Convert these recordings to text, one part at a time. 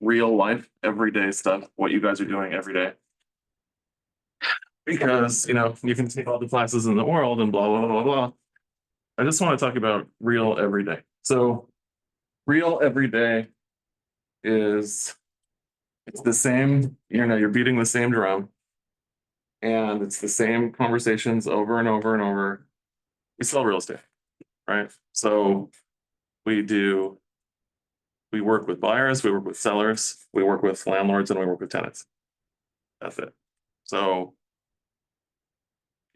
real life, everyday stuff, what you guys are doing every day. Because, you can take all the classes in the world and blah, blah, blah, blah. I just want to talk about real everyday. So, real everyday is it's the same, you're beating the same drum and it's the same conversations over and over and over. We sell real estate, right? So, we do we work with buyers, we work with sellers, we work with landlords, and we work with tenants. That's it. So,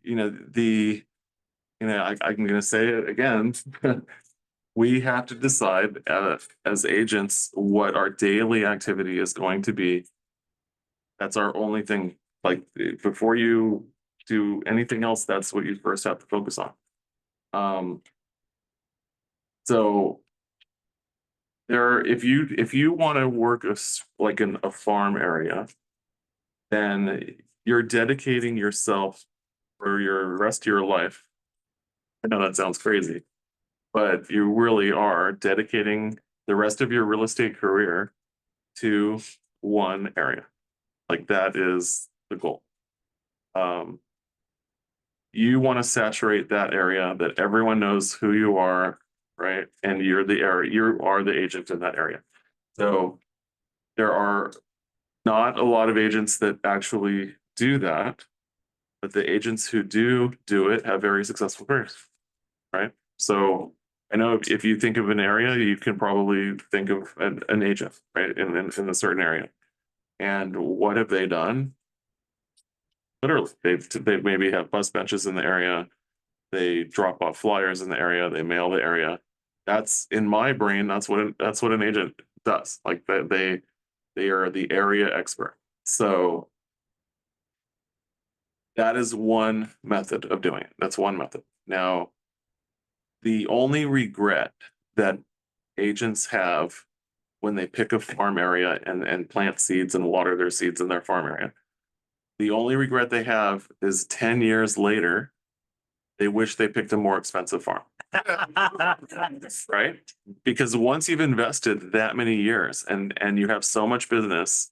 I'm going to say it again. We have to decide as agents what our daily activity is going to be. That's our only thing. Like before you do anything else, that's what you first have to focus on. So if you want to work like in a farm area, then you're dedicating yourself for your rest of your life. I know that sounds crazy, but you really are dedicating the rest of your real estate career to one area. Like that is the goal. You want to saturate that area that everyone knows who you are, right? And you are the agent in that area. So there are not a lot of agents that actually do that, but the agents who do it have very successful careers, right? So I know if you think of an area, you can probably think of an agent, right, in a certain area. And what have they done? Literally, they maybe have bus benches in the area. They drop off flyers in the area. They mail the area. That's in my brain. That's what an agent does. Like that they are the area expert. So that is one method of doing it. That's one method. Now, the only regret that agents have when they pick a farm area and plant seeds and water their seeds in their farm area, the only regret they have is 10 years later, they wish they picked a more expensive farm. Right? Because once you've invested that many years and you have so much business,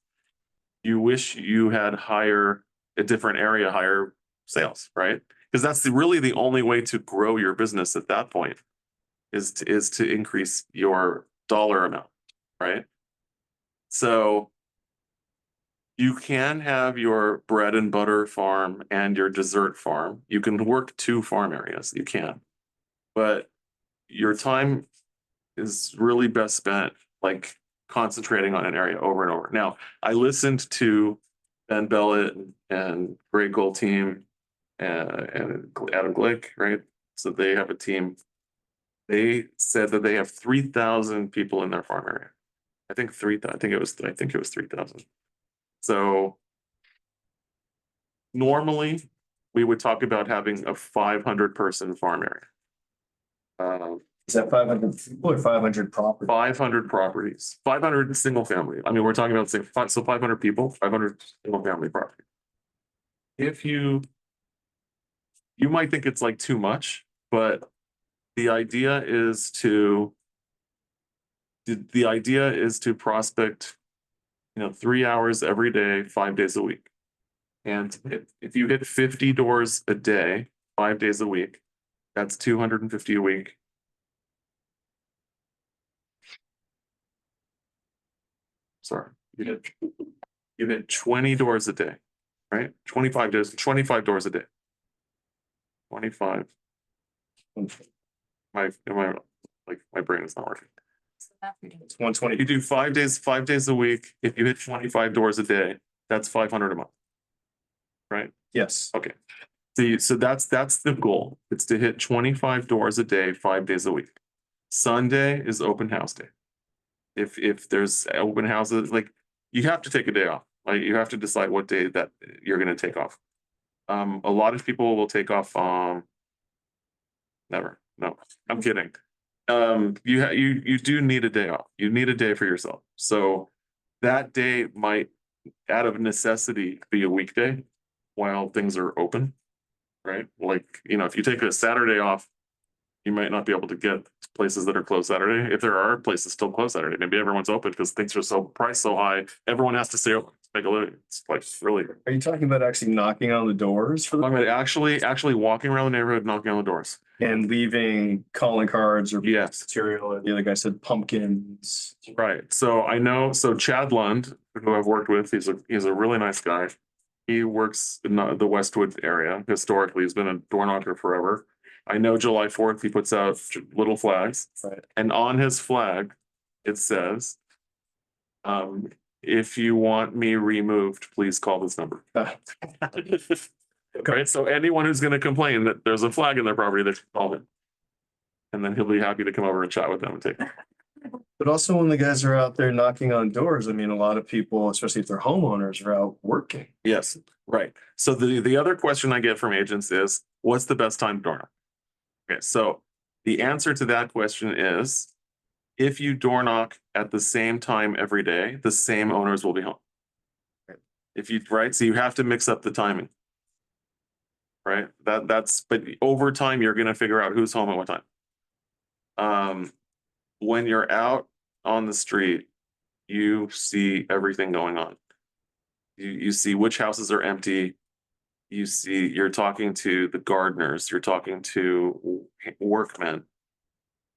you wish you had a different area, higher sales, right? Because that's really the only way to grow your business at that point is to increase your dollar amount, right? So you can have your bread and butter farm and your dessert farm. You can work two farm areas. You can, but your time is really best spent like concentrating on an area over and over. Now, I listened to Ben Bellett and Greg Gold team and Adam Glick, right? So they have a team. They said that they have 3,000 people in their farm area. I think 3,000. I think it was 3,000. So normally we would talk about having a 500 person farm area. Is that 500 people or 500 properties? 500 properties, 500 single family. I mean, we're talking about so 500 people, 500 single family property. If you might think it's like too much, but the idea is to prospect, 3 hours every day, 5 days a week. And if you hit 50 doors a day, 5 days a week, that's 250 a week. Sorry, you hit 20 doors a day, right? 25 doors, 25 doors a day. 25. My brain is not working. It's 120. You do 5 days a week. If you hit 25 doors a day, that's 500 a month. Right? Yes. Okay. So that's the goal. It's to hit 25 doors a day, 5 days a week. Sunday is open house day. If there's open houses, like you have to take a day off. Like you have to decide what day that you're going to take off. A lot of people will take off. Never. No, I'm kidding. You do need a day off. You need a day for yourself. So that day might, out of necessity, be a weekday while things are open, right? Like, if you take a Saturday off, You might not be able to get places that are closed Saturday. If there are places still closed Saturday, maybe everyone's open because things are so priced so high. Everyone has to stay open. Make a living. It's like really. Are you talking about actually knocking on the doors for I mean, actually walking around the neighborhood, knocking on the doors. and leaving calling cards or Yes, material? The other guy said pumpkins. right. So I know. So Chad Lund, who I've worked with, he's a really nice guy. He works in the Westwood area. Historically, he's been a door knocker forever. I know July 4th, he puts out little flags. Right. And on his flag, it says, if you want me removed, please call this number. Right. So anyone who's going to complain that there's a flag in their property, they should call him. And then he'll be happy to come over and chat with them and take. But also when the guys are out there knocking on doors, I mean, a lot of people, especially if they're homeowners, are out working. Yes, right. So the other question I get from agents is, what's the best time to door knock? Okay, so the answer to that question is, if you door knock at the same time every day, the same owners will be home. If you, right, so you have to mix up the timing. Right, but over time, you're gonna figure out who's home at what time. When you're out on the street, you see everything going on. You see which houses are empty. You're talking to the gardeners, you're talking to workmen,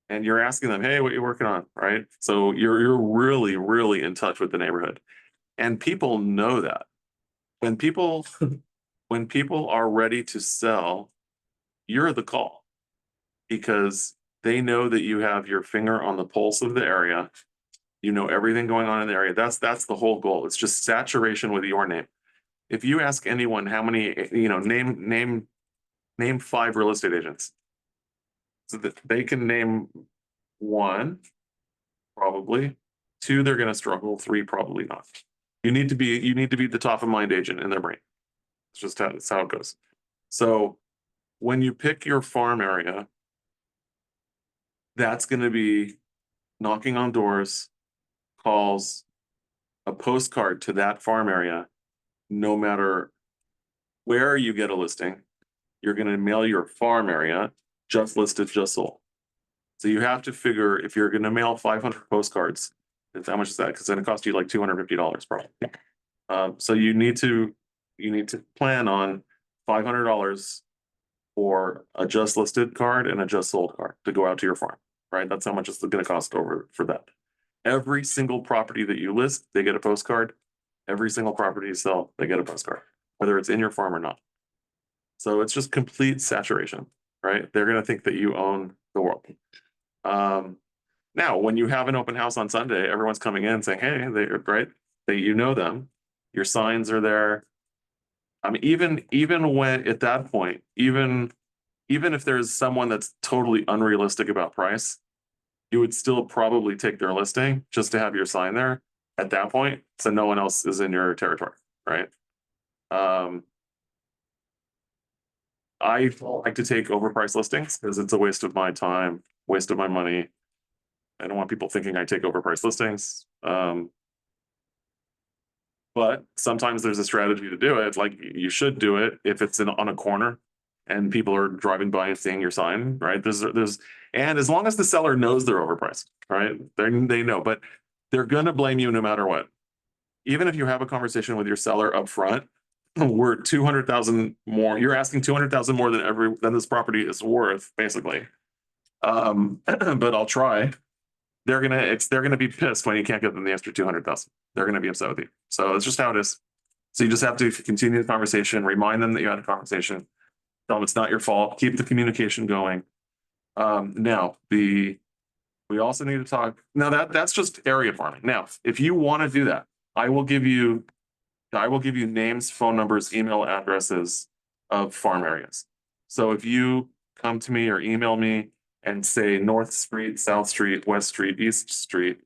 and you're asking them, hey, what are you working on? Right. So you're really, really in touch with the neighborhood. And people know that. When people are ready to sell, you're the call because they know that you have your finger on the pulse of the area. You know everything going on in the area. That's the whole goal. It's just saturation with your name. If you ask anyone how many, name 5 real estate agents, so that they can name 1, probably 2, they're going to struggle, 3, probably not. You need to be the top of mind agent in their brain. It's just that's how it goes. So when you pick your farm area, that's going to be knocking on doors, calls, a postcard to that farm area. No matter where you get a listing, you're going to mail your farm area, just listed, just sold. So you have to figure, if you're going to mail 500 postcards, how much is that? Because then it costs you like $250 probably. So you need to plan on $500 for a just listed card and a just sold card to go out to your farm. Right, that's how much it's going to cost over for that. Every single property that you list, they get a postcard. Every single property you sell, they get a postcard, whether it's in your farm or not. So it's just complete saturation, right? They're going to think that you own the world. Now, when you have an open house on Sunday, everyone's coming in saying, hey, they're right. You know them. Your signs are there. I mean, even when at that point, even if there's someone that's totally unrealistic about price, you would still probably take their listing just to have your sign there at that point, so no one else is in your territory, right? I don't like to take overpriced listings because it's a waste of my time, waste of my money. I don't want people thinking I take overpriced listings. But sometimes there's a strategy to do it. Like you should do it if it's on a corner and people are driving by and seeing your sign, right? And as long as the seller knows they're overpriced, right? They know, but they're gonna blame you no matter what. Even if you have a conversation with your seller up front, we're 200,000 more. You're asking 200,000 more than this property is worth, basically. But I'll try. They're gonna be pissed when you can't get them the extra 200,000. They're gonna be upset with you. So it's just how it is. So you just have to continue the conversation, remind them that you had a conversation, tell them it's not your fault, keep the communication going. Now we also need to talk. Now that's just area farming. Now, if you want to do that, I will give you names, phone numbers, email addresses of farm areas. So if you come to me or email me and say North Street, South Street, West Street, East Street,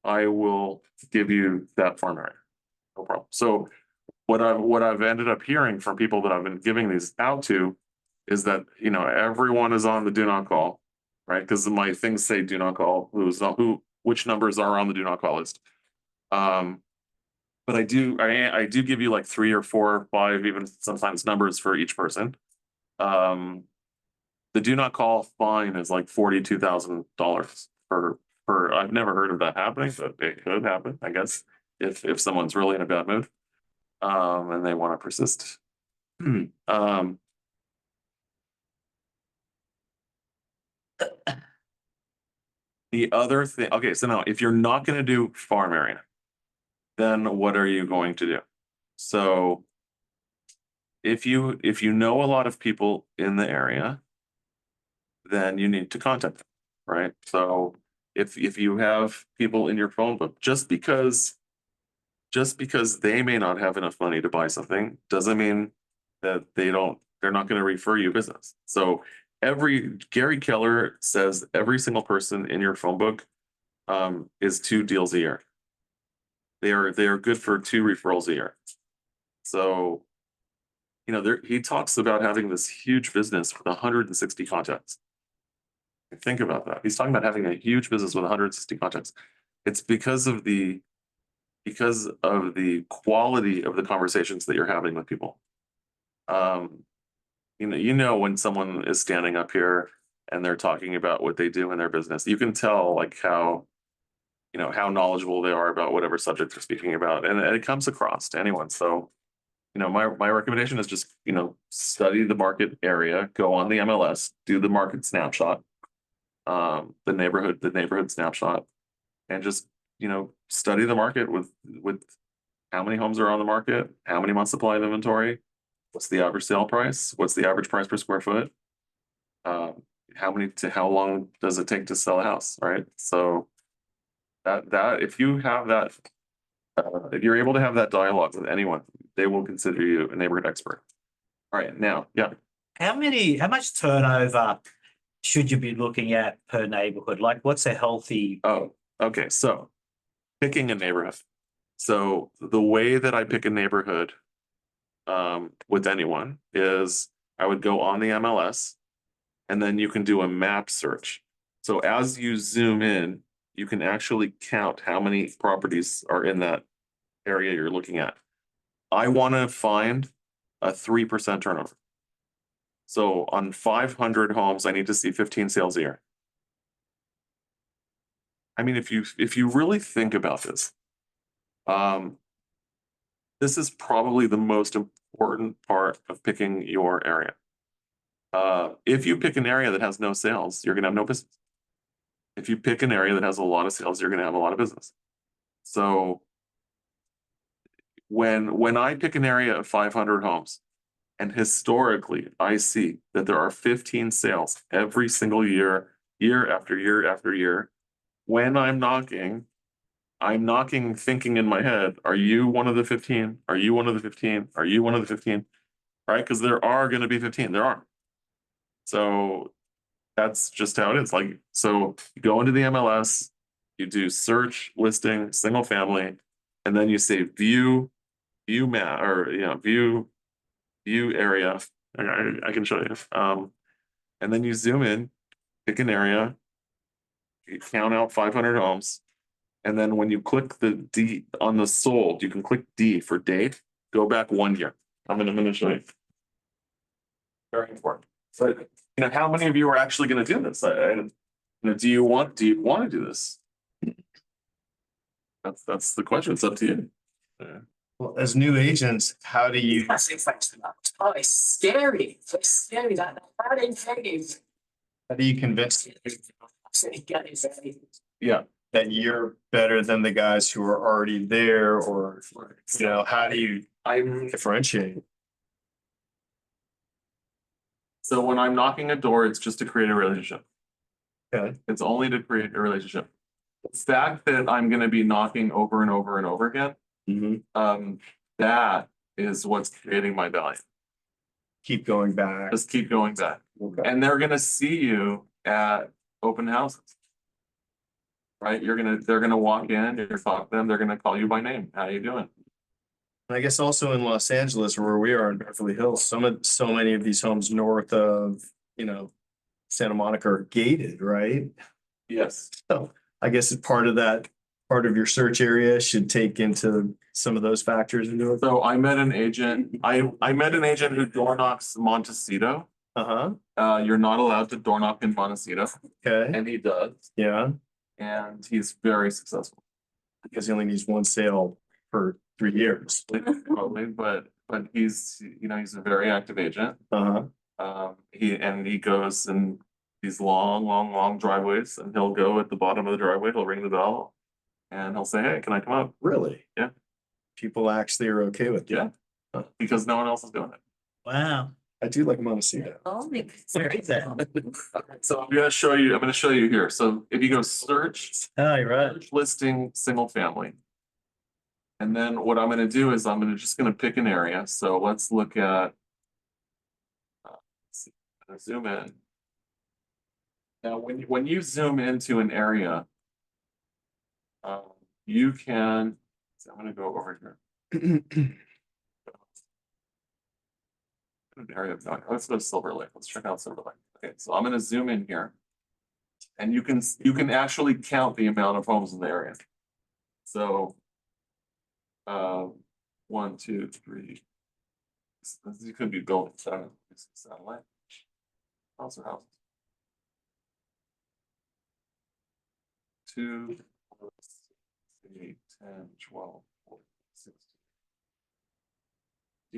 I will give you that farm area. No problem. So what I've ended up hearing from people that I've been giving these out to is that, everyone is on the do not call, right? Because my things say do not call, which numbers are on the do not call list. But I do give you like 3 or 4 or 5, even sometimes numbers for each person. The do not call fine is like $42,000 I've never heard of that happening, but it could happen, I guess, if someone's really in a bad mood. And they want to persist. The other thing, okay, so now if you're not going to do farm area, then what are you going to do? So if you know a lot of people in the area, then you need to contact them, right? So if you have people in your phone book, just because they may not have enough money to buy something doesn't mean that they're not going to refer you business. So Gary Keller says every single person in your phone book is 2 deals a year. They are good for 2 referrals a year. So, he talks about having this huge business with 160 contacts. Think about that. He's talking about having a huge business with 160 contacts. It's because of the quality of the conversations that you're having with people. When someone is standing up here and they're talking about what they do in their business, you can tell like how knowledgeable they are about whatever subject they're speaking about, and it comes across to anyone. So, my recommendation is just study the market area, go on the MLS, do the market snapshot, the neighborhood snapshot, and just study the market with how many homes are on the market, how many months supply of inventory, what's the average sale price, what's the average price per square foot, how long does it take to sell a house, right? So that if you have that, if you're able to have that dialogue with anyone, they will consider you a neighborhood expert. All right, now, yeah. How much turnover should you be looking at per neighborhood? Like, what's a healthy? Oh, okay. So picking a neighborhood. So the way that I pick a neighborhood with anyone is I would go on the MLS, and then you can do a map search. So as you zoom in, you can actually count how many properties are in that area you're looking at. I want to find a 3% turnover. So on 500 homes, I need to see 15 sales a year. I mean, if you really think about this, this is probably the most important part of picking your area. If you pick an area that has no sales, you're going to have no business. If you pick an area that has a lot of sales, you're going to have a lot of business. So when I pick an area of 500 homes, and historically I see that there are 15 sales every single year, year after year after year, when I'm knocking thinking in my head, are you one of the 15? Are you one of the 15? Are you one of the 15? Right? Because there are going to be 15. There are. So that's just how it is. Like, so you go into the MLS, you do search, listing, single family, and then you say view map, or view area. I can show you. And then you zoom in, pick an area, you count out 500 homes, and then when you click the D on the sold, you can click D for date. Go back 1 year. I'm gonna show you. Very important. So, how many of you are actually going to do this? Do you want to do this? That's the question. It's up to you. Yeah. Well, as new agents, how do you? That's exactly that. Oh, it's scary. It's scary that negative. How do you convince Absolutely get it. Yeah. that you're better than the guys who are already there, or how do you differentiate? So when I'm knocking a door, it's just to create a relationship. Okay. It's only to create a relationship. The fact that I'm going to be knocking over and over and over again, that is what's creating my value. Keep going back. Just keep going back. Okay. And they're going to see you at open houses. Right? They're going to walk in, you're talking to them, they're going to call you by name. How you doing? And I guess also in Los Angeles, where we are in Beverly Hills, so many of these homes north of, Santa Monica are gated, right? Yes. So I guess it's part of your search area should take into some of those factors into it. So I met an agent. I met an agent who door knocks Montecito, You're not allowed to door knock in Montecito, Okay, and he does, yeah, and he's very successful. because he only needs one sale for 3 years. Probably, but he's, you know, he's a very active agent. Uh-huh, He goes in these long driveways, and he'll go at the bottom of the driveway, he'll ring the bell. And he'll say, hey, can I come up? really? Yeah. People actually are okay with Yeah. that. Because no one else is doing it. Wow. I do like Montecito. Oh, my Where is that? So I'm gonna show you here. So if you go search, Oh, you're right. search listing, single family. And then what I'm gonna do is just gonna pick an area. So let's look at. Let's see, I'm gonna zoom in. Now, when you zoom into an area, you can, so I'm gonna go over here. An area of, let's go to Silver Lake. Let's check out Silver Lake. Okay, so I'm gonna zoom in here. And you can actually count the amount of homes in the area. So 1, 2, 3. You could be building satellite. House or houses. 2, 4, 6, 8, 10, 12, 14, 16,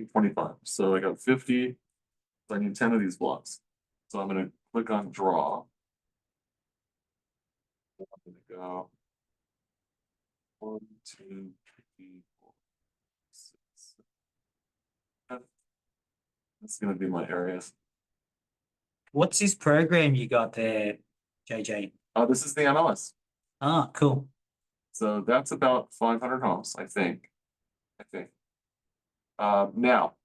25. So I got 50. So I need 10 of these blocks. So I'm gonna click on draw. I'm gonna go 1, 2, 3, 4, 6, 7. That's gonna be my area. What's this program you got there, JJ? This is the MLS. Ah, cool. So that's about 500 homes, I think. Now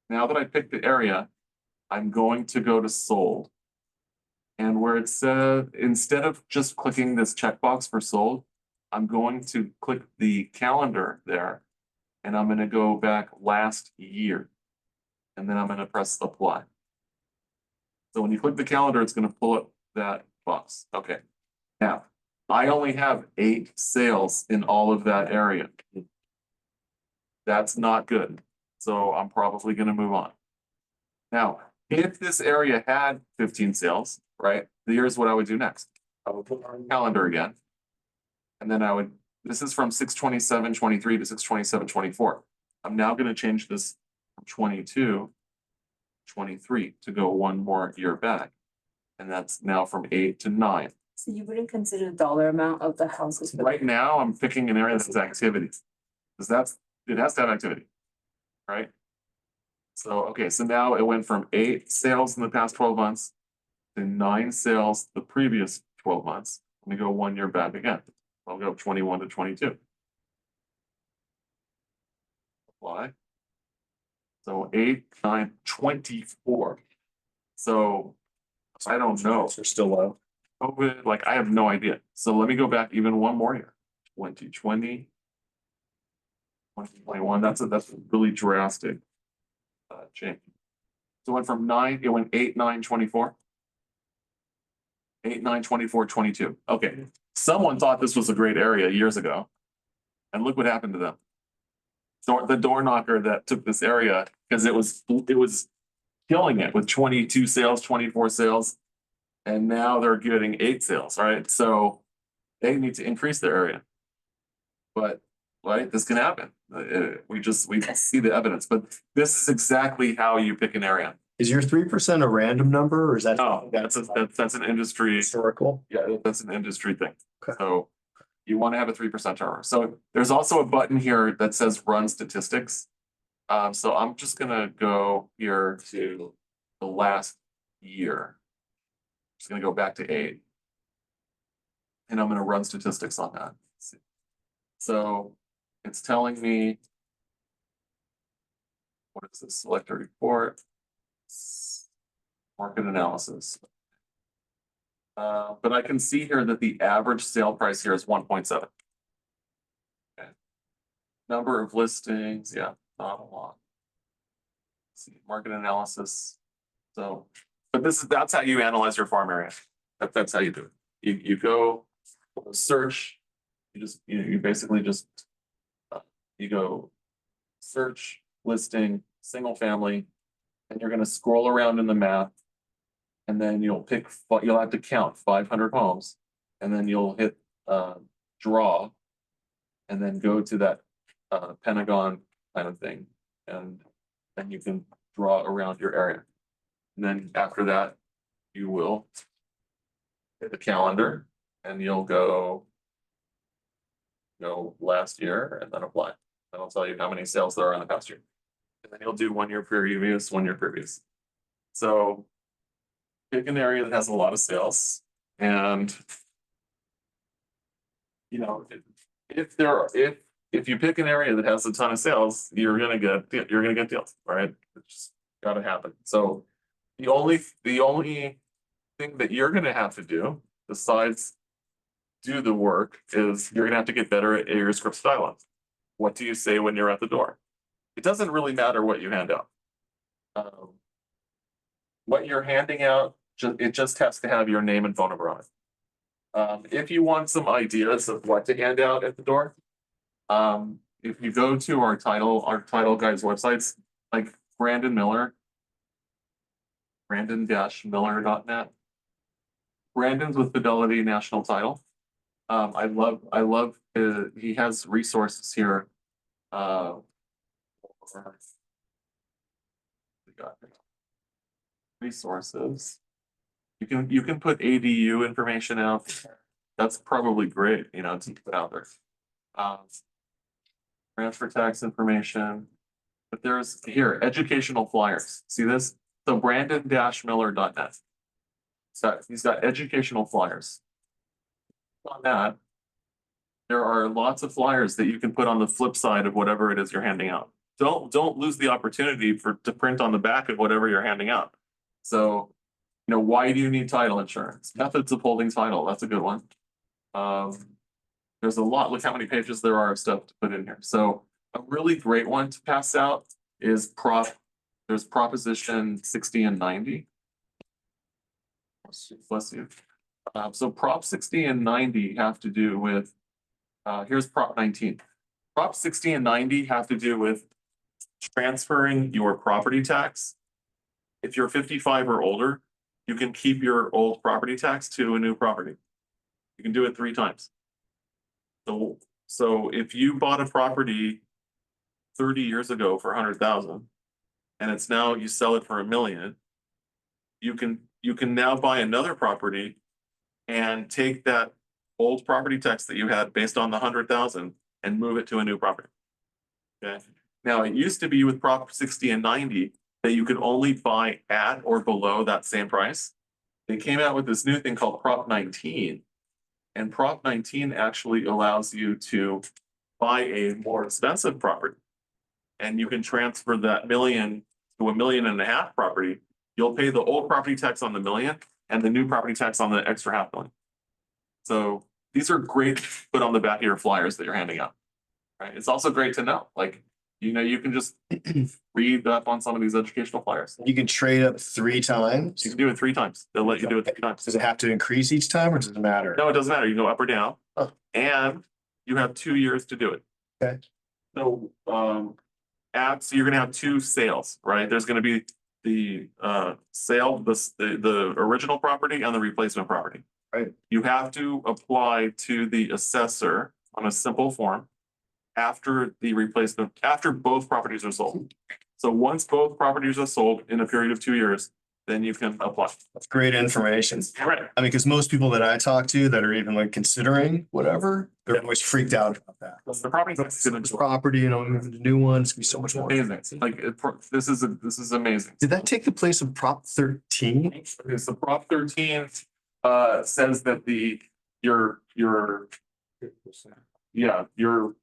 that I picked the area, I'm going to go to sold. And where it says, instead of just clicking this checkbox for sold, I'm going to click the calendar there. And I'm gonna go back last year. And then I'm gonna press apply. So when you click the calendar, it's gonna pull up that box. Okay. Now, I only have 8 sales in all of that area. That's not good. So I'm probably gonna move on. Now, if this area had 15 sales, right? Here's what I would do next. I would put our calendar again. And then this is from 6/27/23 to 6/27/24. I'm now gonna change this from 22, 23 to go one more year back. And that's now from 8 to 9. So you wouldn't consider the dollar amount of the houses? Right now, I'm picking an area that's activity. Because it has to have activity, right? So, okay, so now it went from 8 sales in the past 12 months to 9 sales the previous 12 months. Let me go one year back again. I'll go 21 to 22. Apply. So 8, 9, 24. So I don't know. They're still low. COVID, like I have no idea. So let me go back even one more year. 2020, 2021. That's a really drastic change. So it went from 9, it went 8, 9, 24. 8, 9, 24, 22. Okay. Someone thought this was a great area years ago. And look what happened to them. So the door knocker that took this area, because it was killing it with 22 sales, 24 sales. And now they're getting 8 sales, right? So they need to increase their area. But right, this can happen. We see the evidence, but this is exactly how you pick an area. Is your 3% a random number or is that? No, that's an industry. Historical? Yeah, that's an industry thing. Okay. So you want to have a 3% turnover. So there's also a button here that says run statistics. So I'm just gonna go here to the last year. Just gonna go back to 8. And I'm gonna run statistics on that. Let's see. So it's telling me, what is this? Select a report. Market analysis. But I can see here that the average sale price here is 1.7. Okay. Number of listings, yeah, not a lot. Let's see, market analysis. So, but that's how you analyze your farm area. That's how you do it. You go search. You basically just you go search listing single family, and you're going to scroll around in the map And then you'll you'll have to count 500 homes, and then you'll hit draw. And then go to that Pentagon kind of thing, and then you can draw around your area. And then after that, you will hit the calendar, and you'll go last year and then apply. That'll tell you how many sales there are in the past year. And then you'll do 1 year previous, 1 year previous. So pick an area that has a lot of sales, and if you pick an area that has a ton of sales, you're gonna get deals, right? It's just gotta happen. So the only thing that you're gonna have to do besides do the work is you're gonna have to get better at your script styling. What do you say when you're at the door? It doesn't really matter what you hand out. What you're handing out, it just has to have your name and phone number on it. If you want some ideas of what to hand out at the door, if you go to our title guys websites, like Brandon Miller, brandon-miller.net. Brandon's with Fidelity National Title. I love he has resources here. Resources. You can put ADU information out. That's probably great, to put out there. Transfer tax information. But there's here educational flyers. See this? So brandon-miller.net. So he's got educational flyers. On that, there are lots of flyers that you can put on the flip side of whatever it is you're handing out. Don't lose the opportunity to print on the back of whatever you're handing out. So, why do you need title insurance? Methods of holding title. That's a good one. There's a lot. Look how many pages there are of stuff to put in here. So a really great one to pass out is there's Proposition 60 and 90. Bless you. So Prop 60 and 90 have to do with, here's Prop 19. Prop 60 and 90 have to do with transferring your property tax. If you're 55 or older, you can keep your old property tax to a new property. You can do it 3 times. So if you bought a property 30 years ago for 100,000, and it's now you sell it for $1 million, you can now buy another property and take that old property tax that you had based on the 100,000 and move it to a new property. Okay. Now it used to be with Prop 60 and 90 that you could only buy at or below that same price. They came out with this new thing called Prop 19. And Prop 19 actually allows you to buy a more expensive property. And you can transfer that $1 million to $1.5 million property. You'll pay the old property tax on the $1 million and the new property tax on the extra $500,000. So these are great to put on the back of your flyers that you're handing out. Right? It's also great to know, you can just read up on some of these educational flyers. You can trade up 3 times. You can do it 3 times. They'll let you do it 3 times. Does it have to increase each time or does it matter? No, it doesn't matter. You can go up or down. Oh. And you have 2 years to do it. Okay. So, so you're gonna have 2 sales, right? There's gonna be the sale, the original property and the replacement property. Right. You have to apply to the assessor on a simple form after both properties are sold. So once both properties are sold in a period of 2 years, then you can apply. That's great information. Right. I mean, because most people that I talk to that are even considering whatever, they're always freaked out about that. The property tax is This property, moving to new ones, it's gonna be so much more. amazing. This is amazing. Did that take the place of Prop 13? Okay, so Prop 13 says that your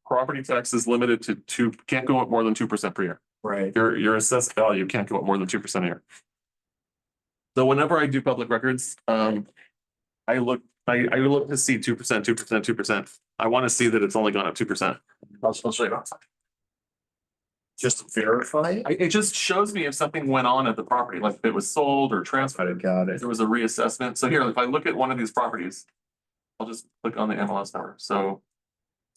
property tax is limited to can't go up more than 2% per year. Right. Your assessed value can't go up more than 2% a year. So whenever I do public records, I look to see 2%, 2%, 2%. I want to see that it's only gone up 2%. I'll show you. Just to verify it? It just shows me if something went on at the property, like if it was sold or transferred. Got If it. there was a reassessment. So here, if I look at one of these properties, I'll just click on the MLS number. So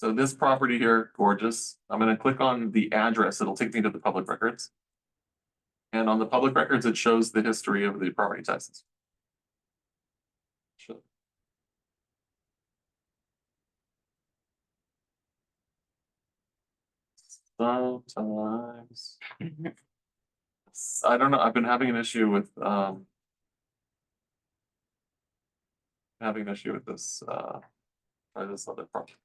this property here, gorgeous. I'm going to click on the address. It'll take me to the public records. And on the public records, it shows the history of the property taxes. Sometimes. I don't know, I've been having an issue with, having an issue with this, this other problem.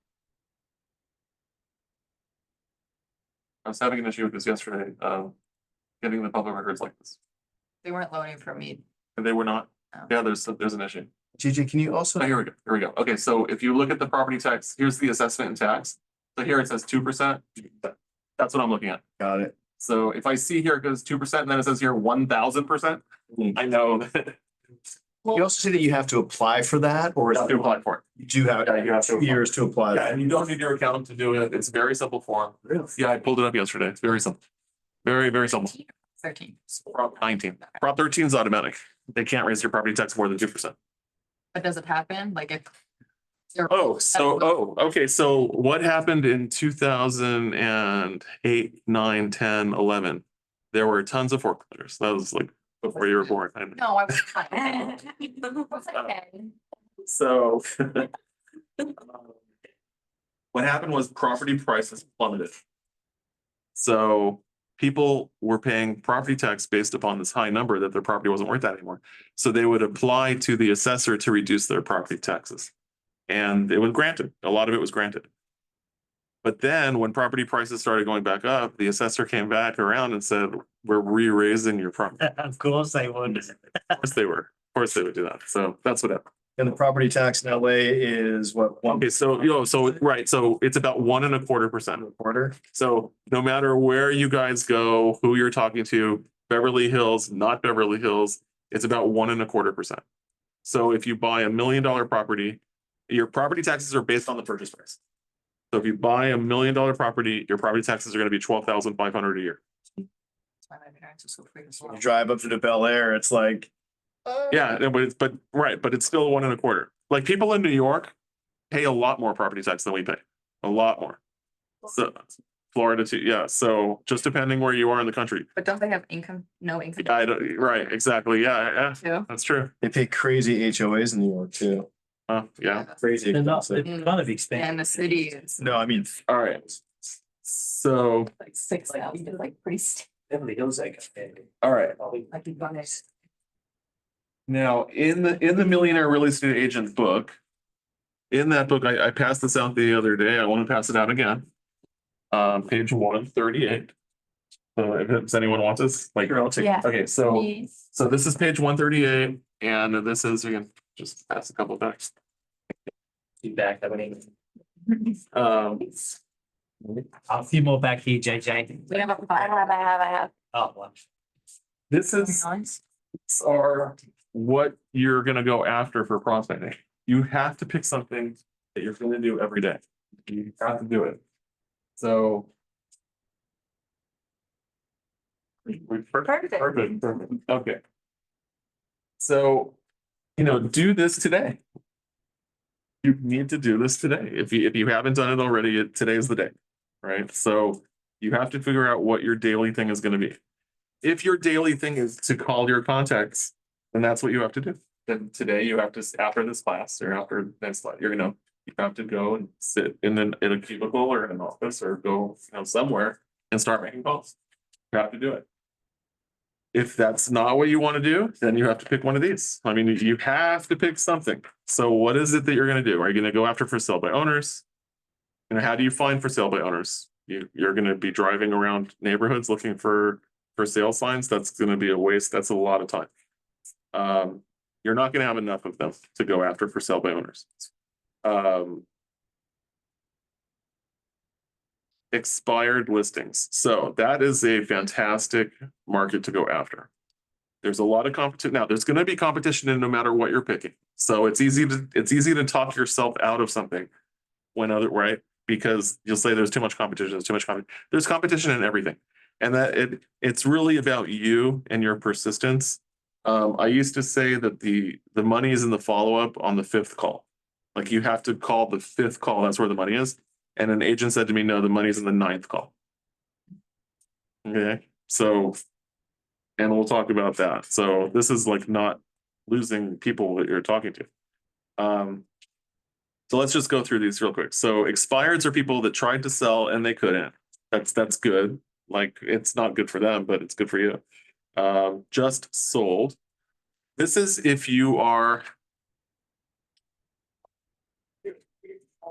I was having an issue with this yesterday, getting the public records like this, They weren't loading for me. and they were not. Oh. Yeah, there's an issue. GJ, can you also? Oh, here we go. Okay, so if you look at the property tax, here's the assessment and tax. So here it says 2%. That's what I'm looking at. Got it. So if I see here it goes 2%, and then it says here 1000%, I know that You also say that you have to apply for that, or you is have to apply for it. you do have Yeah, you have to 2 apply. years to apply? Yeah, and you don't need your accountant to do it. It's very simple form. Really? Yeah, I pulled it up yesterday. It's very simple. Very, very simple. 13. Prop 19. Prop 13 is automatic. They can't raise your property tax more than 2%. But does it happen? Like if. Okay, so what happened in 2008, 9, 10, 11? There were tons of foreclosures. That was like before you were born. No, I was fine. So what happened was property prices plummeted. So people were paying property tax based upon this high number that their property wasn't worth that anymore. So they would apply to the assessor to reduce their property taxes. And it was granted. A lot of it was granted. But then when property prices started going back up, the assessor came back around and said, we're re-raising your property. Of course they would. Of course they were. Of course they would do that. So that's what happened. And the property tax in LA is what, one Okay, so, right, so it's about 1.25%. quarter? So no matter where you guys go, who you're talking to, Beverly Hills, not Beverly Hills, it's about 1.25%. So if you buy $1 million property, your property taxes are based on the purchase price. So if you buy $1 million property, your property taxes are going to be $12,500 a year. That's why my parents are so freaking slow. You drive up to the Bel Air, it's like. Yeah, no, but it's still 1.25. Like people in New York pay a lot more property tax than we pay, a lot more. So Florida too, yeah. So just depending where you are in the country. But don't they have income? No income. I don't, right, exactly. Yeah, Too? that's true. They pay crazy HOAs in New York too. Yeah. Crazy They're not, they're expensive. kind of And expensive. the city is No, I mean, All right. So, like 6,000, like pretty. Beverly Hills, they all right. Like you guys. Now, in the Millionaire Real Estate Agent book, in that book, I passed this out the other day. I want to pass it out again. Page 138. So if anyone wants this, like, I'll take. Yeah. okay, so this is page 138, and this is, you can just pass a couple back. back, I mean, Um, a few more back here, JJ. We have a I have. Oh, well. this is Nice. these are what you're gonna go after for prospecting. You have to pick something that you're gonna do every day. You have to do it. So. Perfect. Perfect. Okay. So, do this today. You need to do this today. If you haven't done it already, today is the day, right? So you have to figure out what your daily thing is gonna be. If your daily thing is to call your contacts, then that's what you have to do. Then today you have to, after this class or after next class, you have to go and sit in a cubicle or in an office or go, somewhere and start making calls. You have to do it. If that's not what you want to do, then you have to pick one of these. I mean, you have to pick something. So what is it that you're going to do? Are you going to go after for sale by owners? How do you find for sale by owners? You're going to be driving around neighborhoods looking for sale signs. That's going to be a waste. That's a lot of time. You're not going to have enough of them to go after for sale by owners. Expired listings. So that is a fantastic market to go after. There's a lot of competition. Now there's going to be competition in no matter what you're picking. So it's easy to talk yourself out of something right? Because you'll say there's too much competition, there's too much competition. There's competition in everything. And that it's really about you and your persistence. I used to say that the money is in the follow-up on the 5th call. Like you have to call the 5th call, that's where the money is. And an agent said to me, no, the money's in the 9th call. Okay, so, and we'll talk about that. So this is like not losing people that you're talking to. So let's just go through these real quick. So expireds are people that tried to sell and they couldn't. That's good. Like, it's not good for them, but it's good for you. Just sold. This is if you are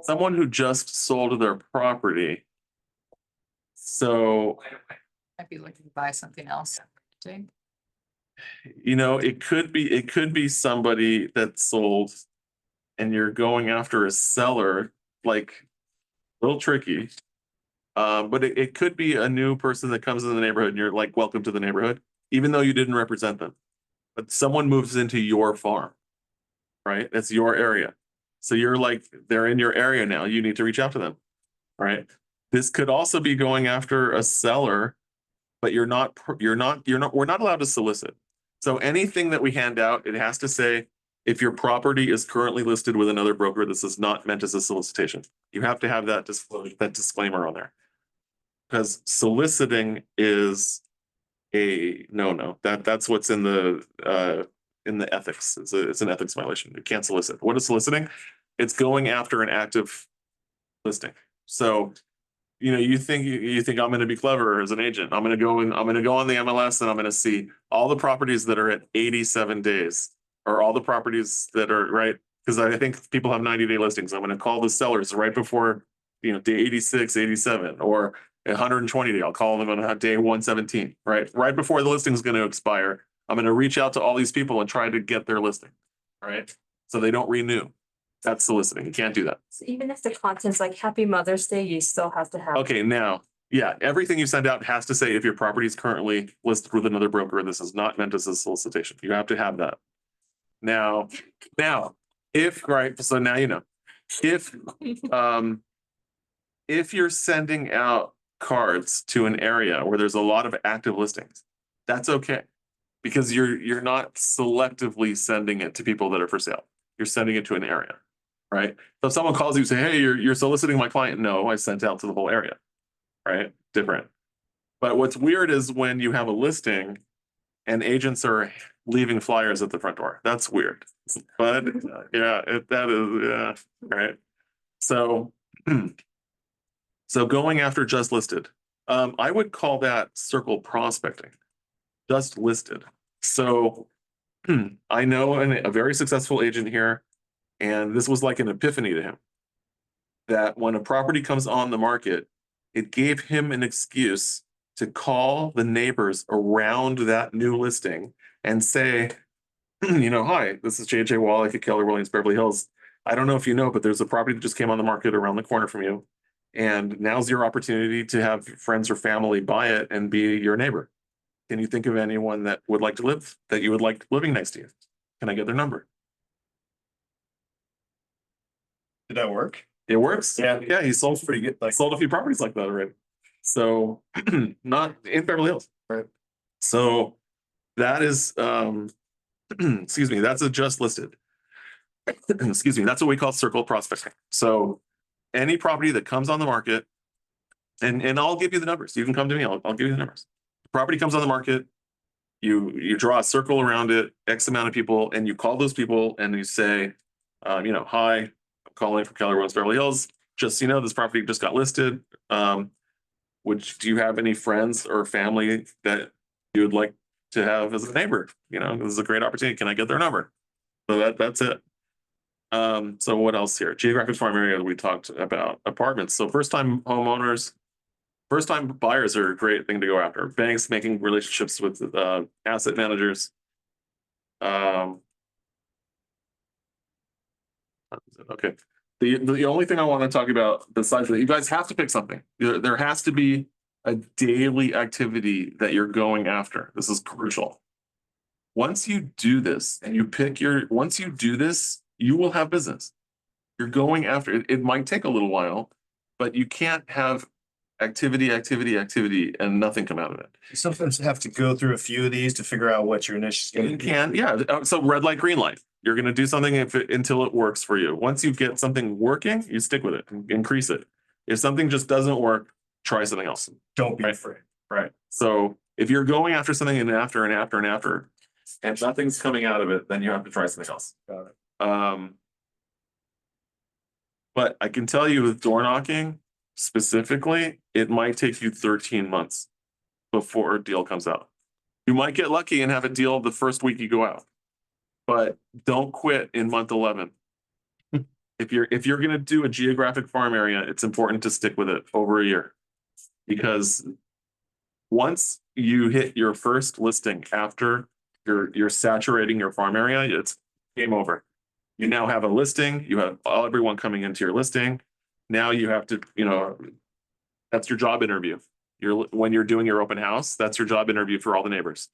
someone who just sold their property. So, Might be looking to buy something else. too. you know, it could be somebody that sold and you're going after a seller, like, a little tricky. But it could be a new person that comes in the neighborhood and you're like, welcome to the neighborhood, even though you didn't represent them. But someone moves into your farm, right? It's your area. So you're like, they're in your area now. You need to reach out to them, right? This could also be going after a seller, but we're not allowed to solicit. So anything that we hand out, it has to say, if your property is currently listed with another broker, this is not meant as a solicitation. You have to have that disclaimer on there. Because soliciting is a no. That's what's in the ethics. It's an ethics violation. You can't solicit. What is soliciting? It's going after an active listing. So, you know, you think I'm going to be clever as an agent. I'm going to go on the MLS and I'm going to see all the properties that are at 87 days, or all the properties that are right. Because I think people have 90-day listings. I'm going to call the sellers right before, you know, day 86, 87, or 120 day. I'll call them on day 117, right before the listing is going to expire. I'm going to reach out to all these people and try to get their listing, right? So they don't renew. That's soliciting. You can't do that. So even if the content's like Happy Mother's Day, you still have to have. Okay, now, yeah, everything you send out has to say, if your property is currently listed with another broker, this is not meant as a solicitation. You have to have that. Now, if, right, so now you know, if you're sending out cards to an area where there's a lot of active listings, that's okay. Because you're not selectively sending it to people that are for sale. You're sending it to an area, right? So if someone calls you and say, hey, you're soliciting my client. No, I sent out to the whole area, right? Different. But what's weird is when you have a listing and agents are leaving flyers at the front door. That's weird. But that is, right. So, so going after just listed, I would call that circle prospecting, just listed. So I know a very successful agent here, and this was like an epiphany to him, that when a property comes on the market, it gave him an excuse to call the neighbors around that new listing and say, you know, hi, this is JJ Wallack at Keller Williams, Beverly Hills. I don't know if you know, but there's a property that just came on the market around the corner from you. And now's your opportunity to have friends or family buy it and be your neighbor. Can you think of anyone that would like to live, that you would like living next to you? Can I get their number? Did that work? It works. Yeah. Yeah, he sold pretty good. Like, sold a few properties like that already. So not in Beverly Hills. Right. So that is excuse me, that's a just listed. Excuse me, that's what we call circle prospecting. So any property that comes on the market, and I'll give you the numbers. You can come to me, I'll give you the numbers. The property comes on the market, you draw a circle around it, X amount of people, and you call those people and you say, you know, hi, I'm calling from Keller Williams, Beverly Hills. Just so you know, this property just got listed. Do you have any friends or family that you would like to have as a neighbor? You know, this is a great opportunity. Can I get their number? So that's it. So what else here? Geographic farm area, we talked about apartments. So first-time homeowners, first-time buyers are a great thing to go after. Banks making relationships with asset managers. Okay. The only thing I want to talk about besides that, you guys have to pick something. There has to be a daily activity that you're going after. This is crucial. Once you do this and once you do this, you will have business. You're going after it. It might take a little while, but you can't have activity and nothing come out of it. You sometimes have to go through a few of these to figure out what your niche is going to You be. can, yeah. So red light, green light. You're going to do something until it works for you. Once you get something working, you stick with it, increase it. If something just doesn't work, try something else. Don't be afraid. Right. So if you're going after something and after, and nothing's coming out of it, then you have to try something else. Got it. But I can tell you with door knocking specifically, it might take you 13 months before a deal comes out. You might get lucky and have a deal the first week you go out, but don't quit in month 11. If you're going to do a geographic farm area, it's important to stick with it over a year, because once you hit your first listing after you're saturating your farm area, it's game over. You now have a listing, you have everyone coming into your listing. Now you have to, that's your job interview. When you're doing your open house, that's your job interview for all the neighbors.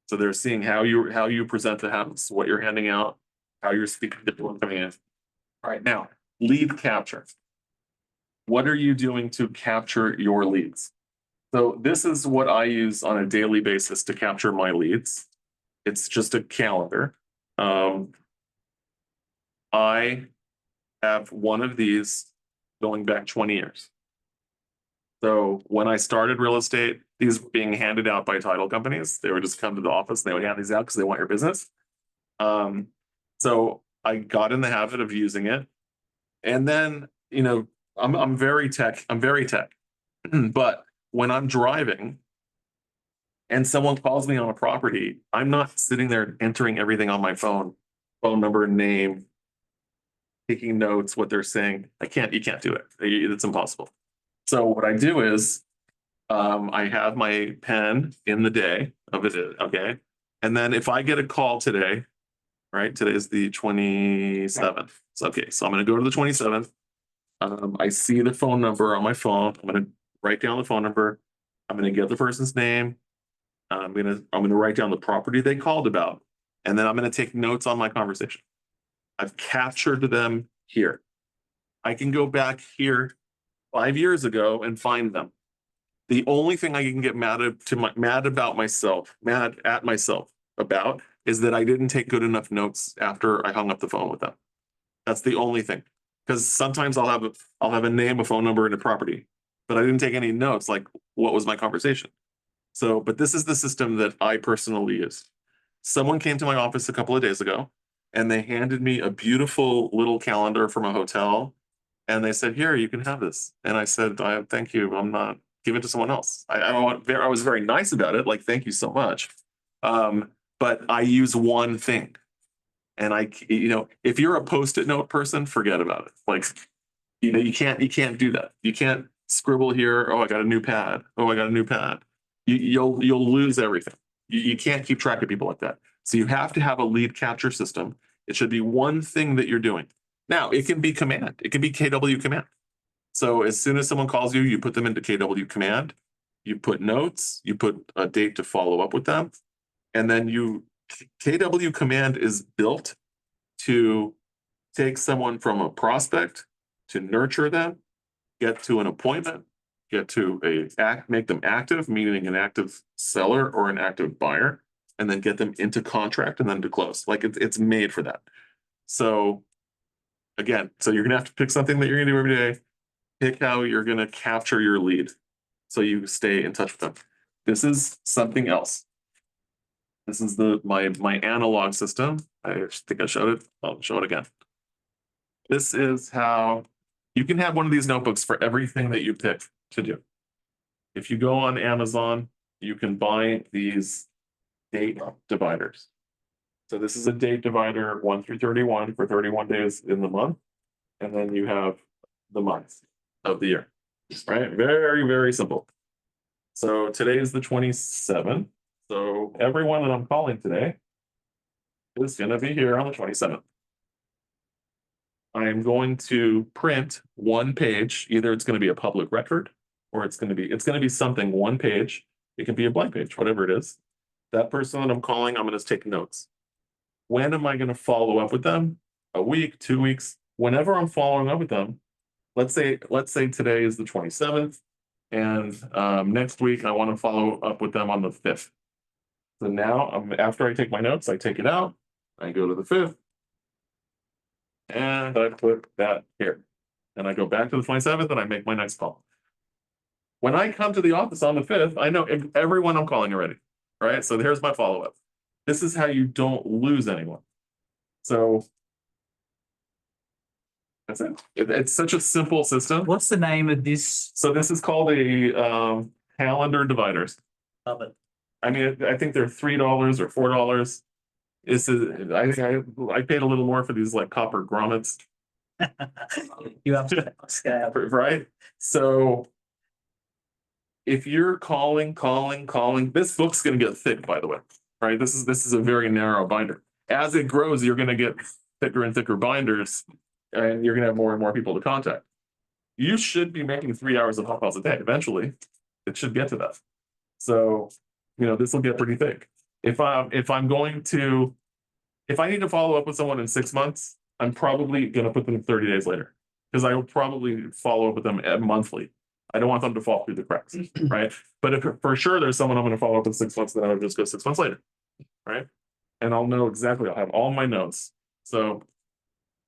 So they're seeing how you present the house, what you're handing out, how you're speaking to people coming in. All right, now lead capture. What are you doing to capture your leads? So this is what I use on a daily basis to capture my leads. It's just a calendar. I have one of these going back 20 years. So when I started real estate, these were being handed out by title companies. They would just come to the office and they would hand these out because they want your business. So I got in the habit of using it. And then, I'm very tech. But when I'm driving and someone calls me on a property, I'm not sitting there entering everything on my phone number, name, taking notes, what they're saying. You can't do it. It's impossible. So what I do is I have my pen in the day of it. Okay. And then if I get a call today, right? Today is the 27th. So, okay. So I'm going to go to the 27th. I see the phone number on my phone. I'm going to write down the phone number. I'm going to get the person's name. I'm going to write down the property they called about. And then I'm going to take notes on my conversation. I've captured them here. I can go back here 5 years ago and find them. The only thing I can get mad at myself about is that I didn't take good enough notes after I hung up the phone with them. That's the only thing. Because sometimes I'll have a name, a phone number, and a property, but I didn't take any notes, like what was my conversation. So, but this is the system that I personally use. Someone came to my office a couple of days ago and they handed me a beautiful little calendar from a hotel. And they said, here, you can have this. And I said, thank you. I'm not giving it to someone else. I was very nice about it. Like, thank you so much. But I use one thing. And if you're a Post-it note person, forget about it. Like, you can't do that. You can't scribble here. Oh, I got a new pad. Oh, I got a new pad. You'll lose everything. You can't keep track of people like that. So you have to have a lead capture system. It should be one thing that you're doing. Now, it can be command. It can be KW command. So as soon as someone calls you, you put them into KW command. You put notes. You put a date to follow up with them. And then KW command is built to take someone from a prospect, to nurture them, get to an appointment, get to make them active, meaning an active seller or an active buyer, and then get them into contract and then to close. Like it's made for that. So again, you're gonna have to pick something that you're gonna do every day. Pick how you're gonna capture your lead so you stay in touch with them. This is something else. This is my analog system. I think I showed it. I'll show it again. This is how you can have one of these notebooks for everything that you pick to do. If you go on Amazon, you can buy these date dividers. So this is a date divider 1 through 31 for 31 days in the month. And then you have the months of the year, right? Very, very simple. So today is the 27th. So everyone that I'm calling today is going to be here on the 27th. I'm going to print one page. Either it's going to be a public record or it's going to be something, one page. It can be a blank page, whatever it is. That person that I'm calling, I'm going to take notes. When am I going to follow up with them? A week, 2 weeks, whenever I'm following up with them. Let's say today is the 27th and next week I want to follow up with them on the 5th. So now after I take my notes, I take it out, I go to the 5th, and I put that here. And I go back to the 27th and I make my next call. When I come to the office on the 5th, I know everyone I'm calling already, right? So here's my follow-up. This is how you don't lose anyone. So That's it. It's such a simple system. What's the name of this? So this is called a calendar dividers. Love it. I mean, I think they're $3 or $4. I paid a little more for these like copper grommets, You have to scale. right? So if you're calling, this book's gonna get thick, by the way, right? This is a very narrow binder. As it grows, you're gonna get thicker and thicker binders, and you're gonna have more and more people to contact. You should be making 3 hours of phone calls a day. Eventually, it should get to that. So, this will get pretty thick. If I need to follow up with someone in 6 months, I'm probably gonna put them 30 days later. Because I will probably follow up with them monthly. I don't want them to fall through the cracks, right? But if for sure there's someone I'm gonna follow up in 6 months, then I'll just go 6 months later, right? And I'll know exactly, I'll have all my notes. So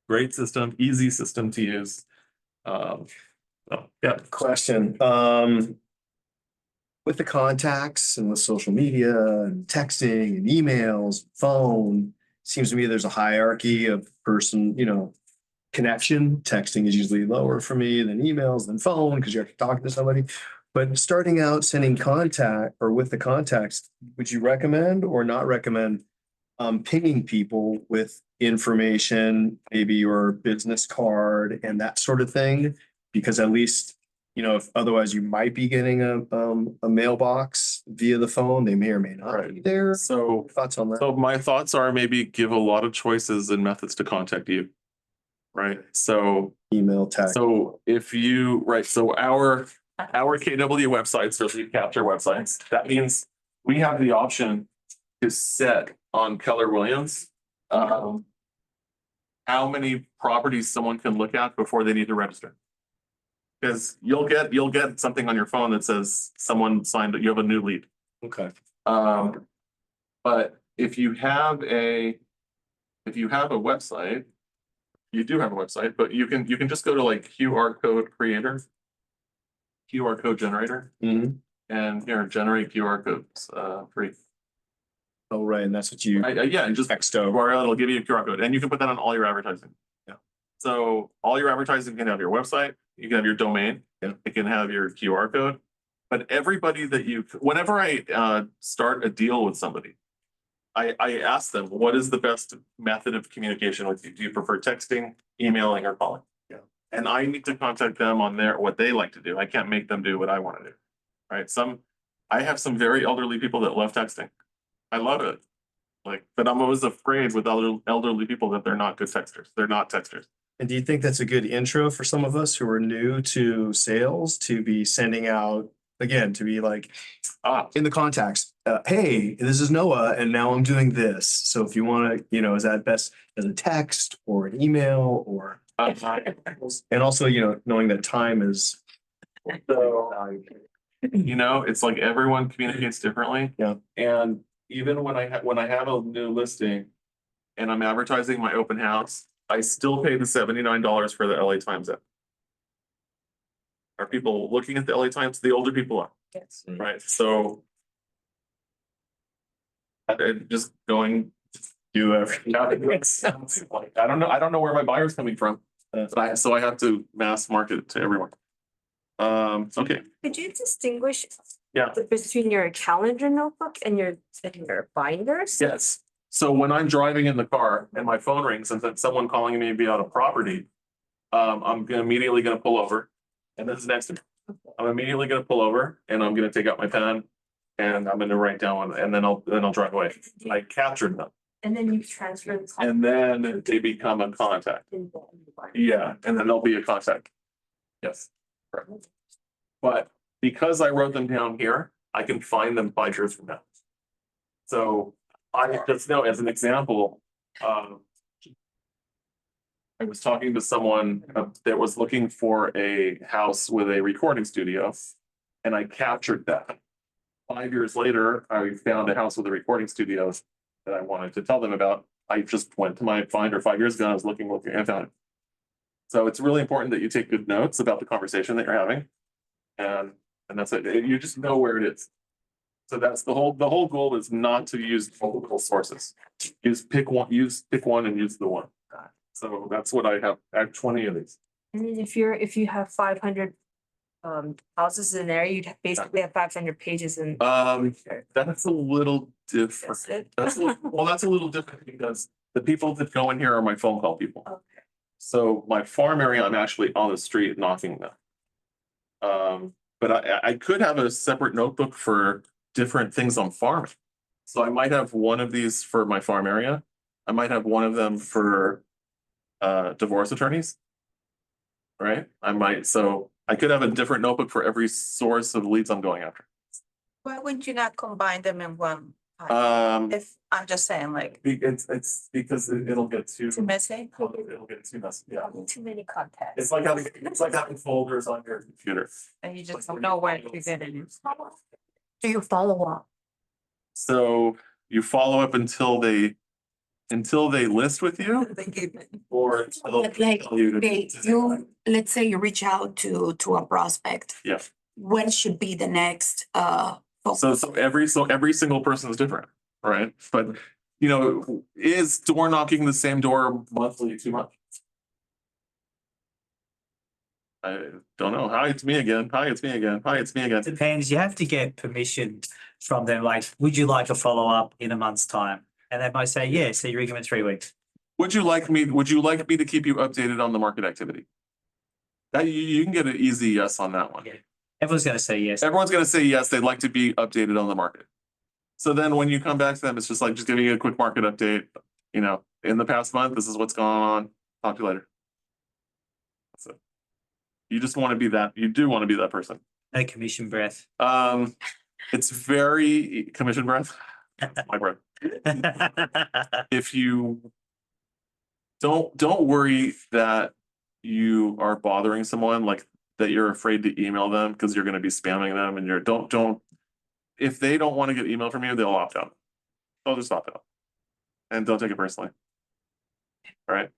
great system, easy system to use. Yeah. Question, with the contacts and with social media and texting and emails, phone, seems to me there's a hierarchy of person, connection. Texting is usually lower for me than emails, than phone, because you have to talk to somebody. But starting out sending contact or with the contacts, would you recommend or not recommend pinging people with information, maybe your business card and that sort of thing? Because at least, if otherwise you might be getting a mailbox via the phone, they may or may not be there. So Thoughts on that? So my thoughts are maybe give a lot of choices and methods to contact you. Right, so Email, text. so so our KW websites, so lead capture websites, that means we have the option to set on Keller Williams how many properties someone can look at before they need to register. Because you'll get something on your phone that says someone signed, you have a new lead. Okay. But if you have a website, you do have a website, but you can just go to like QR code creator, QR code generator, Mhm. and here generate QR codes free. Oh, right, and that's what you Yeah, and just text over. URL, it'll give you a QR code, and you can put that on all your advertising. Yeah. So all your advertising can have your website, you can have your domain, Yeah. it can have your QR code. But everybody whenever I start a deal with somebody, I ask them, what is the best method of communication with you? Do you prefer texting, emailing, or calling? Yeah. And I need to contact them on what they like to do. I can't make them do what I want to do. Right? I have some very elderly people that love texting. I love it. But I'm always afraid with elderly people that they're not good texters. They're not texters. And do you think that's a good intro for some of us who are new to sales to be sending out, again, to be like, in the contacts, hey, this is Noah, and now I'm doing this. So if you want to, is that best as a text or an email or, and also, knowing that time is. It's like everyone communicates differently. Yeah. And even when I have a new listing and I'm advertising my open house, I still pay the $79 for the LA Times app. Are people looking at the LA Times? The older people are, Yes. right? So just going Do everything. I don't know where my buyer's coming from. So I have to mass market it to everyone. Okay, Could you distinguish? Yeah. Between your calendar notebook and your binders? yes. So when I'm driving in the car and my phone rings and then someone calling me about a property, I'm immediately gonna pull over, and this is next to me. I'm immediately gonna pull over and I'm gonna take out my pen and I'm gonna write down and then I'll drive away. I captured them And then you transfer the. and then they become a contact. Yeah, and then they'll be a contact. Yes. Correct. But because I wrote them down here, I can find them 5 years from now. So I just know, as an example, I was talking to someone that was looking for a house with a recording studio, and I captured that. 5 years later, I found a house with a recording studio that I wanted to tell them about. I just went to my Finder 5 years ago, and I was looking, and found it. So it's really important that you take good notes about the conversation that you're having. And that's it. You just know where it is. So that's the whole goal is not to use multiple sources. Pick one and use the one. So that's what I have 20 of these. And then if you have 500 houses in there, you'd basically have 500 pages in. That's a little different. That's it. That's a little different because the people that go in here are my phone call people. Okay. So my farm area, I'm actually on the street knocking them. But I could have a separate notebook for different things on farming. So I might have one of these for my farm area. I might have one of them for divorce attorneys. Right? So I could have a different notebook for every source of leads I'm going after. Why would you not combine them in one? File? If, I'm just saying, like, It's because it'll get too. too messy? It'll get too messy, yeah. Too many contacts. It's like having folders on your computer. And you just don't know where to get it. Do you follow up? So you follow up until they list with you or until But like, tell you to. okay, you, let's say you reach out to a prospect. Yeah. When should be the next So every single person is different, right? But is door knocking the same door monthly too much? I don't know. Hi, it's me again. Hi, it's me again. Hi, it's me again. Depends. You have to get permission from them. Like, would you like a follow-up in a month's time? And they might say, yes, so you ring them in 3 weeks. Would you like me to keep you updated on the market activity? That you can get an easy yes on that one. Yeah. Everyone's going to say yes. Everyone's gonna say yes, they'd like to be updated on the market. So then when you come back to them, it's just like, just giving you a quick market update, in the past month, this is what's going on. Talk to you later. That's it. You just want to be that, you do want to be that person. No commission breath. It's very commission breath, my breath. If you don't worry that you are bothering someone, like that you're afraid to email them because you're going to be spamming them, and don't if they don't want to get email from you, they'll opt out. They'll just opt out and don't take it personally. All right.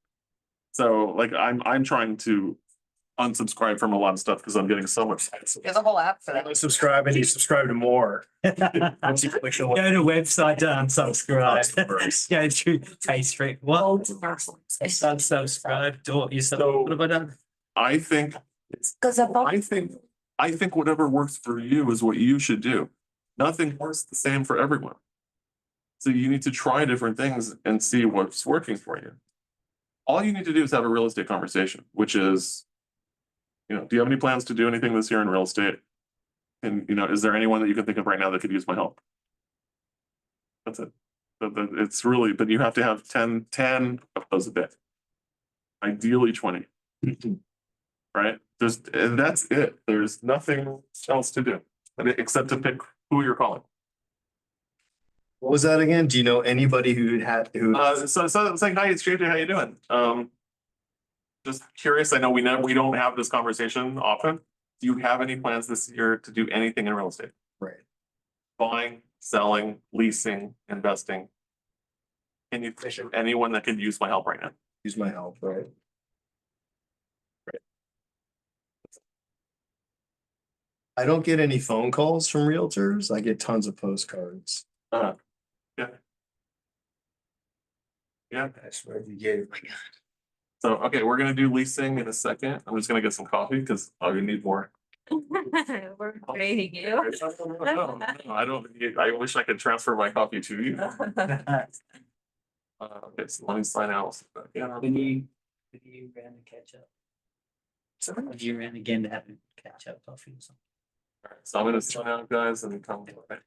So like I'm trying to unsubscribe from a lot of stuff because I'm getting so much. There's a whole app for that. Subscribe and you subscribe to more. Once you click the Go to website to unsubscribe. Go through pastry. What? Unsubscribe. What have I done? I think Because I think whatever works for you is what you should do. Nothing works the same for everyone. So you need to try different things and see what's working for you. All you need to do is have a real estate conversation, which is, do you have any plans to do anything this year in real estate? And, is there anyone that you can think of right now that could use my help? That's it. It's really, but you have to have 10 of those a day. Ideally 20. Right? And that's it. There's nothing else to do except to pick who you're calling. What was that again? Do you know anybody who? So it's like, hi, it's JJ. How you doing? Just curious. I know we don't have this conversation often. Do you have any plans this year to do anything in real estate? Right. Buying, selling, leasing, investing. Can you think of anyone that could use my help right now? Use my help, right? I don't get any phone calls from realtors. I get tons of postcards. Yeah. That's where you get. So, okay, we're gonna do leasing in a second. I'm just gonna get some coffee because you need more. we're grading you. No, I don't. I wish I could transfer my coffee to you. Okay, so let me sign out. Yeah. When you ran to catch up. When you ran again to have a catch up coffee or something. All right, so I'm gonna sign out, guys, and come back.